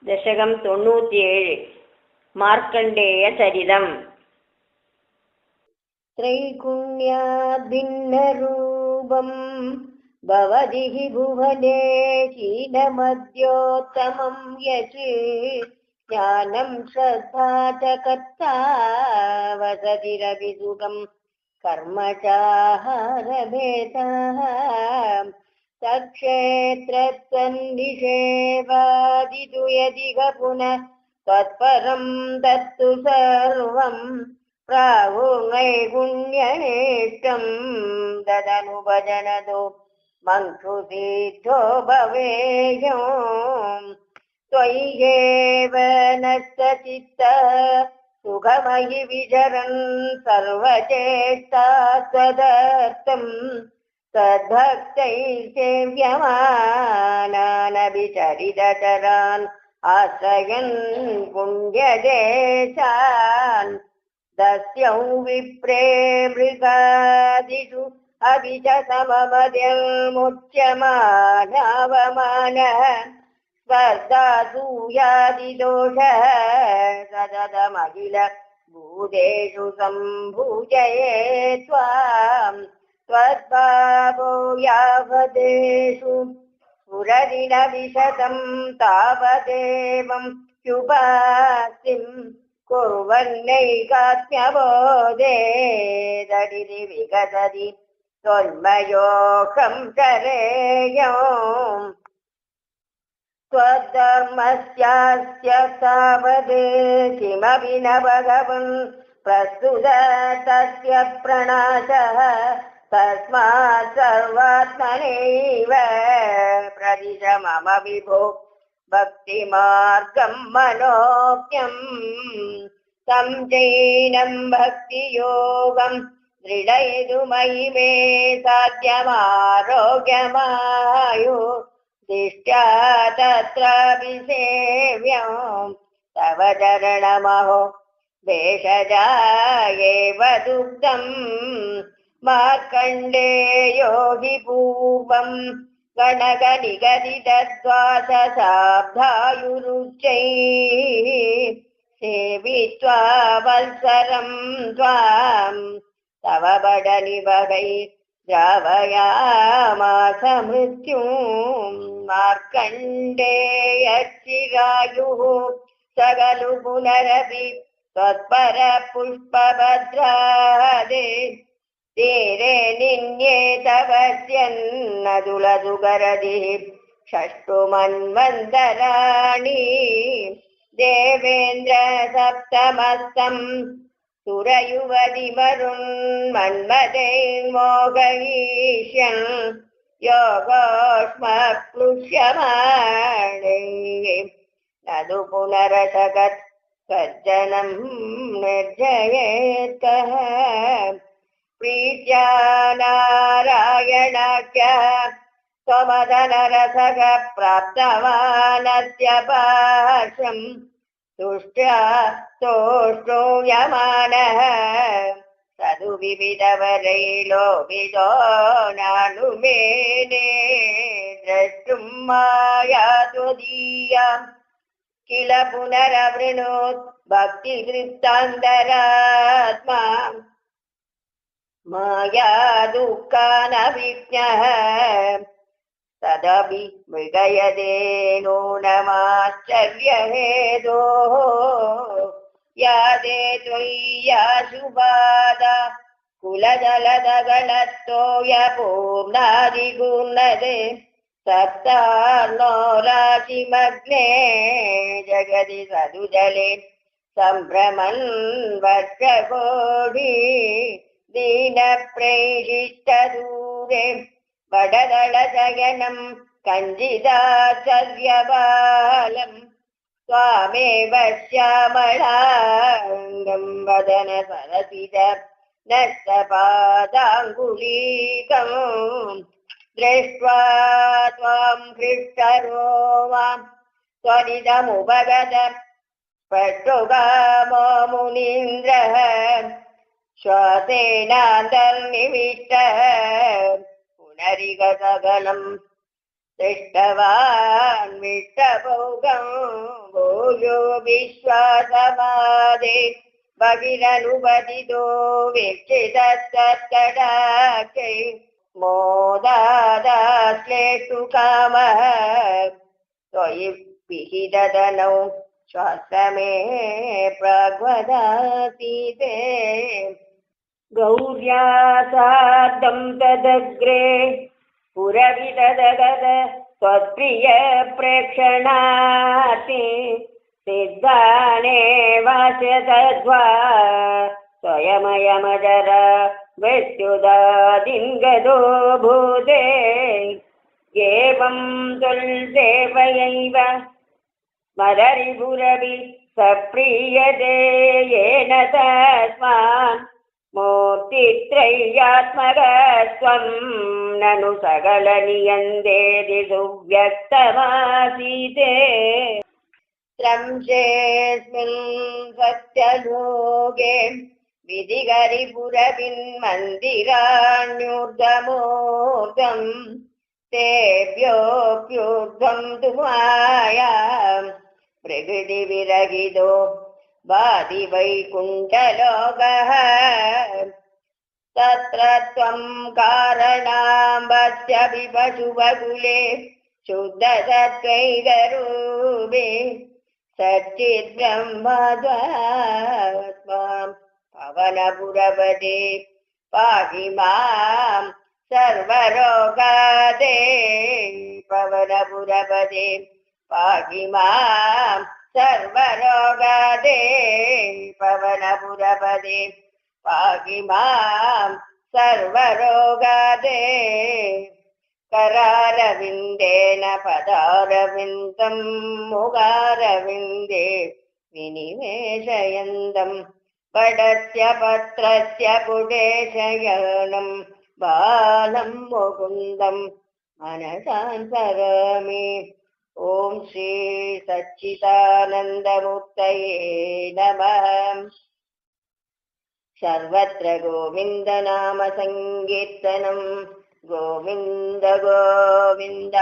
ദശകം 97 മാർക്കണ്ഡേയ ചരിതം. ത്രൈഗുണ്യാഭിന്നരൂപം ഭവതി ഹി ഭുവനേ ശീലമദ്യോത്തമം യജ് ജ്ഞാനം ശ്രദ്ധാ ച കർത്താ വസതിരപി സുഖം കർമ്മ ചാഹാരഭേദഃ തക്ഷേത്രത്വന്നിഷേവാദിതു യദിഹ പുനഃ തത്പരം തത്തു സർവം പ്രാവുങ്ങൈഗുണ്യനേഷ്ടം തദനുഭജനതോ മംക്ഷുസിദ്ധോ ഭവേയോ ത്വയ്യേവ നഷ്ടചിത്തഃ സുഖമയി വിചരन् സർവചേഷ്ടാ ത്വദർത്ഥം തദ്ഭക്തൈः सेव्यमानानभिचरितचरान् आश्रयन् पुण्यदेशान् दस्यौ विप्रे मृगादिषु अपि च सममद्यमुच्यमानावमानः स्पर्धासूयादिदोषः सततमखिल भूतेषु सम्भूजये त्वाम् त्वद्भावो यावदेषु स्फुरदिनविशतं तावदेवं ह्युपासिं कुर्वन्नैकात्म्यबोधे दडिति विगतति त्वन्मयोऽहं चरेयो त्वद्धर्मस्यास्य तावद् किमपि न भगवन् प्रस्तुत तस्य प्रणाशः तस्मात् सर्वात्मनैव प्रदिश मम विभो भक्तिमार्गं मनोज्ञम् तं चैनं भक्तियोगं दृढयतु मयि मे साध्यमारोग्यमायु दिष्ट्या तत्रापि सेव्यं तव चरणमहो भेषजायेव दुग्धम् मार्कण्डेयो हि पूर्वं गणगनिगदितद्वादशाब्दायुरुच्चैः सेवित्वा वत्सरं त्वां तव बडनिवगैः द्रावयामास मृत्युं मार्कण्डेयचिरायुः सगलु पुनरपि त्वत्पर पुष्पभद्रादे तीरे निन्ये तपस्यन्नदुलदुगरदिः षष्टुमन्वन्तराणि देवेन्द्र सप्तमस्तं सुरयुवतिमरुन्मन्मदैर्मोहयिष्यन् योगोष्मप्लुष्यमाणैः नदु पुनरसगत् सज्जनं निर्जयेत्कः प्रीत्या नारायणाख्यः त्वमदनरसः प्राप्तवानस्य पाशं तुष्ट्या तोष्णूयमानः सदु विविधवरैलोभितो नानुमेने द्रष्टुं माया त्वदीयां किल पुनरवृणोत् भक्तिवृत्तान्तरात्मा माया दुःखानभिज्ञः तदपि मृगयते नूनमाश्चर्यहेतोः यादे त्वय्याशुबाधा कुलजलदगणत्तोयपूर्णादिगुणदे सप्तार्णो राशिमग्ने जगति सदुजले सम्भ्रमन् वर्षकोटि दीनप्रेषिष्टदूरे वडदलशयनं कञ्जिदाचर्यबालं त्वामेव श्यामलाङ्गं वदन सरसिज नष्टपादाङ्गुलीकं दृष्ट्वा त्वां हृष्टरोमा त्वरितमुपगत स्पष्टुकामो मुनीन्द्रः श्वासेनान्तर्निविष्टः पुनरिगतगलं दृष्टवान् विष्टभोगं भूयो विश्वासवादे बहिरनुपतितो वीक्षितस्तत्कटाक्षै मोदादाश्लेषु कामः त्वयि विहिततनौ श्वासमे प्राग्वदासीते गौर्या सार्धं तदग्रे पुरविददगद त्वत्प्रिय प्रेक्षणाति सिद्धाने वास्यतद्वा स्वयमयमजर मृत्युदादिङ्गदो भूते एवं तुल्सेवयैव मदरिपुरवि सप्रीयते येन तस्मान् मूर्तित्रय्यात्मकस्त्वं ननु सकलनियन्तेति सुव्यक्तमासीते त्रंशेऽस्मिन् सत्यलोके विधिकरिपुरविन्मन्दिराण्यूर्ध्वमूर्ध्वम् तेभ्योऽप्यूर्ध्वं तु मायाम् प्रकृतिविरहितो वादि वैकुण्ठलोकः तत्र त्वं कारणाम्बस्य विपशुवकुले शुद्धसत्त्वैकरूपे सच्चिद्ब्रह्मत्वाम् पवनपुरपदे पाहि मां सर्वरोगादे पवनपुरपदे पाहि मां सर्वरोगादे पवनपुरपदे पाहि मां सर्वरोगादे करारविन्देन पदारविन्दं मुखारविन्दे विनिवेशयन्तं पडस्य पत्रस्य पुडेशयनं बालं मुकुन्दं मनसान्तरामि ॐ श्री सच्चिदानन्दमूर्तये नमः। सर्वत्र गोविन्दनाम संकीर्तनं गोविन्द गोविन्द।